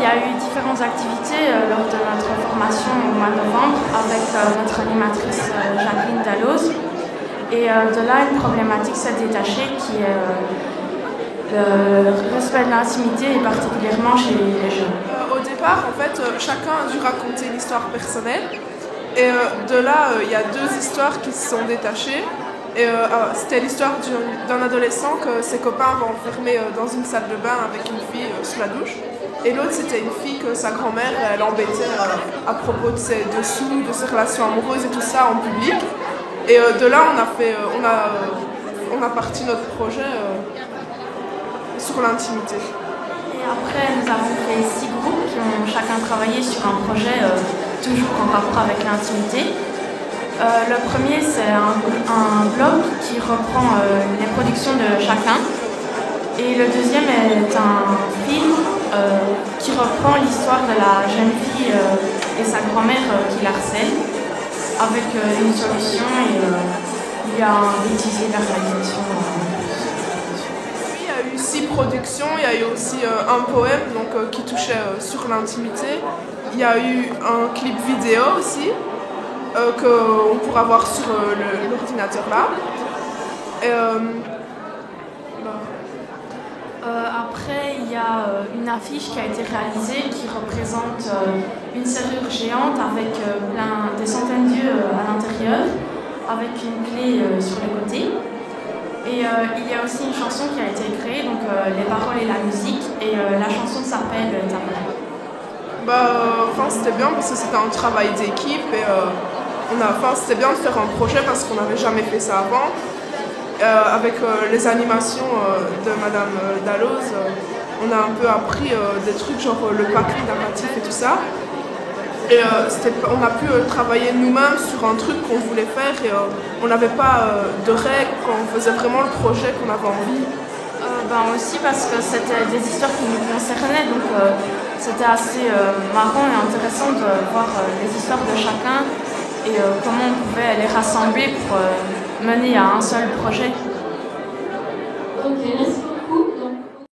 il y a eu différentes activités lors de notre formation au mois de novembre avec notre animatrice Jacqueline Dalloz. Et de là, une problématique s'est détachée qui est le respect de l'intimité, et particulièrement chez les jeunes. Au départ, en fait, chacun a dû raconter une histoire personnelle. Et de là, il y a deux histoires qui se sont détachées. Et c'était l'histoire d'un adolescent que ses copains avaient enfermé dans une salle de bain avec une fille sous la douche. Et l'autre, c'était une fille que sa grand-mère elle embêtait à propos de ses dessous, de ses relations amoureuses et tout ça en public. Et de là, on a parti notre projet sur l'intimité. Et après, nous avons fait 6 groupes qui ont chacun travaillé sur un projet toujours en rapport avec l'intimité. Le premier, c'est un blog qui reprend les productions de chacun. Et le deuxième est un film qui reprend l'histoire de la jeune fille et sa grand-mère qui l'harcèle, avec une solution et il y a un bêtisier de la réalisation. Il y a eu 6 productions, il y a eu aussi un poème donc, qui touchait sur l'intimité. Il y a eu un clip vidéo aussi. Qu'on pourra voir sur l'ordinateur là. Après, il y a une affiche qui a été réalisée qui représente une serrure géante avec des centaines d'yeux à l'intérieur, avec une clé sur les côtés. Et il y a aussi une chanson qui a été créée, donc les paroles et la musique, et la chanson s'appelle Tabac. C'était bien parce que c'était un travail d'équipe et c'était bien de faire un projet parce qu'on n'avait jamais fait ça avant. Avec les animations de Madame Dalloz, on a un peu appris des trucs genre le paquet narratif et tout ça. Et on a pu travailler nous-mêmes sur un truc qu'on voulait faire et on n'avait pas de règles quand on faisait vraiment le projet qu'on avait envie. Aussi parce que c'était des histoires qui nous concernaient, donc c'était assez marrant et intéressant de voir les histoires de chacun et comment on pouvait les rassembler pour mener à un seul projet. Ok.